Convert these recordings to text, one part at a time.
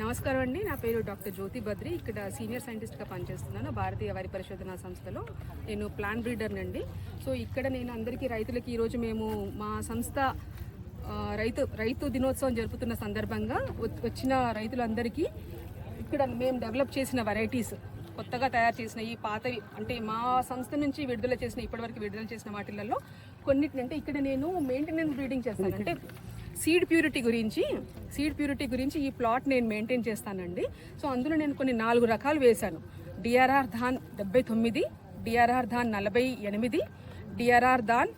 నమస్కారం అండి. నా పేరు డాక్టర్ జ్యోతి బద్రి. ఇక్కడ సీనియర్ సైంటిస్ట్గా పనిచేస్తున్నాను భారతీయ వరి పరిశోధనా సంస్థలో. నేను ప్లాంట్ బ్రీడర్ నండి. సో ఇక్కడ నేను అందరికీ రైతులకి ఈరోజు మేము మా సంస్థ రైతు దినోత్సవం జరుపుతున్న సందర్భంగా వచ్చిన రైతులందరికీ ఇక్కడ మేము డెవలప్ చేసిన వెరైటీస్, కొత్తగా తయారు చేసిన ఈ పాతవి, అంటే మా సంస్థ నుంచి ఇప్పటివరకు విడుదల చేసిన వాటిలలో కొన్నిటినంటే ఇక్కడ నేను మెయింటెనెన్స్ బ్రీడింగ్ చేస్తాను. అంటే సీడ్ ప్యూరిటీ గురించి ఈ ప్లాట్ నేను మెయింటైన్ చేస్తానండి. సో అందులో నేను కొన్ని 4 రకాలు వేశాను. DRR Dhaan 79, DRR Dhaan 48, DRR Dhaan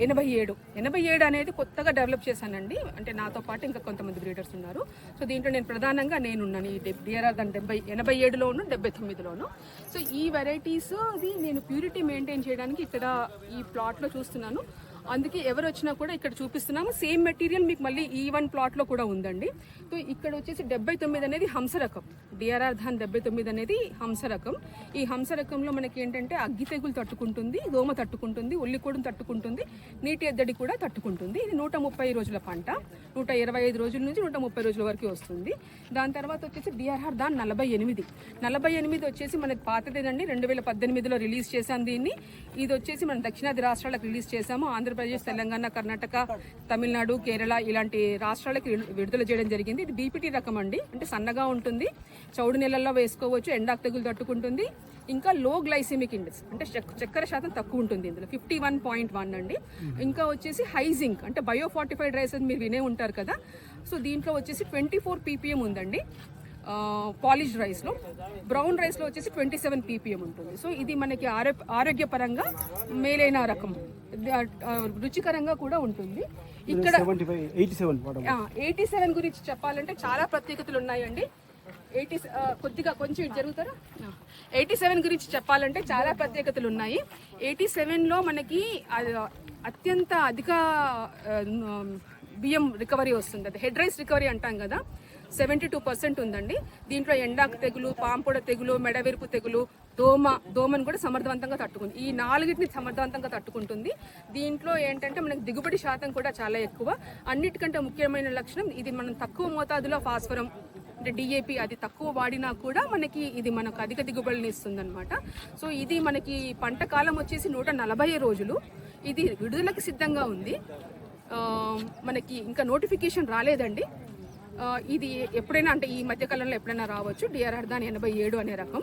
87 అనేది కొత్తగా డెవలప్ చేశానండి. అంటే నాతో పాటు ఇంకా కొంతమంది బ్రీడర్స్ ఉన్నారు. సో దీంట్లో నేను ప్రధానంగా నేనున్నాను. ఈ డిఆర్ఆర్ ధాన్ 87లోను 79లోను. సో ఈ వెరైటీస్ అది నేను ప్యూరిటీ మెయింటైన్ చేయడానికి ఇక్కడ ఈ ప్లాట్లో చూస్తున్నాను. అందుకే ఎవరు వచ్చినా కూడా ఇక్కడ చూపిస్తున్నాము. సేమ్ మెటీరియల్ మీకు మళ్ళీ ఈ వన్ ప్లాట్లో కూడా ఉందండి. సో ఇక్కడ వచ్చేసి 79 అనేది హంస రకం. డిఆర్ఆర్ ధాన్ 79 అనేది హంస రకం. ఈ హంస రకంలో మనకి ఏంటంటే అగ్గి తెగులు తట్టుకుంటుంది, దోమ తట్టుకుంటుంది, ఉల్లికోడును తట్టుకుంటుంది, నీటి ఎద్దడి కూడా తట్టుకుంటుంది. ఇది 130 రోజుల పంట. 125 రోజుల నుంచి 130 రోజుల వరకు వస్తుంది. దాని తర్వాత వచ్చేసి డిఆర్ఆర్ ధాన్ 48 వచ్చేసి మనకి పాతదేనండి. 2018లో రిలీజ్ చేశాం దీన్ని. ఇది వచ్చేసి మనం దక్షిణాది రాష్ట్రాలకు రిలీజ్ చేశాము. ఆంధ్రప్రదేశ్, తెలంగాణ, కర్ణాటక, తమిళనాడు, కేరళ ఇలాంటి రాష్ట్రాలకి విడుదల చేయడం జరిగింది. ఇది బీపీటీ రకం అండి. అంటే సన్నగా ఉంటుంది, చౌడు నెలల్లో వేసుకోవచ్చు, ఎండాకు తెగులు తట్టుకుంటుంది, ఇంకా లో గ్లైసెమిక్ ఇండెక్స్ అంటే చక్కెర శాతం తక్కువ ఉంటుంది. ఇందులో 51.1 అండి. ఇంకా వచ్చేసి హై జింక్ అంటే బయో ఫార్టిఫైడ్ రైస్ అని మీరు వినే ఉంటారు కదా. సో దీంట్లో వచ్చేసి 24 ppm ఉందండి. పాలిష్డ్ రైస్లో. బ్రౌన్ రైస్లో వచ్చేసి 27 ppm ఉంటుంది. సో ఇది మనకి ఆరోగ్యపరంగా మేలైన రకం, రుచికరంగా కూడా ఉంటుంది. ఇక్కడ 87 గురించి చెప్పాలంటే చాలా ప్రత్యేకతలు ఉన్నాయండి. కొంచెం ఇటు జరుగుతారా? 87 గురించి చెప్పాలంటే చాలా ప్రత్యేకతలు ఉన్నాయి. 87లో మనకి అత్యంత అధిక బియ్యం రికవరీ వస్తుంది. అది హెడ్ రైస్ రికవరీ అంటాం కదా, 72% ఉందండి. దీంట్లో ఎండాకు తెగులు, పాంపొడ తెగులు, మెడవిరుపు తెగులు, దోమను కూడా సమర్థవంతంగా తట్టుకుంది. ఈ 4టిని సమర్థవంతంగా తట్టుకుంటుంది. దీంట్లో ఏంటంటే మనకి దిగుబడి శాతం కూడా చాలా ఎక్కువ. అన్నిటికంటే ముఖ్యమైన లక్షణం ఇది మనం తక్కువ మోతాదులో ఫాస్ఫరం అంటే డిఏపి అది తక్కువ వాడినా కూడా ఇది మనకు అధిక దిగుబడిని ఇస్తుంది అనమాట. సో ఇది మనకి పంట కాలం వచ్చేసి 140 రోజులు. ఇది విడుదలకి సిద్ధంగా ఉంది. మనకి ఇంకా నోటిఫికేషన్ రాలేదండి. ఇది ఎప్పుడైనా అంటే ఈ మధ్యకాలంలో ఎప్పుడైనా రావచ్చు. డిఆర్ఆర్ ధాన్ 87 అనే రకం.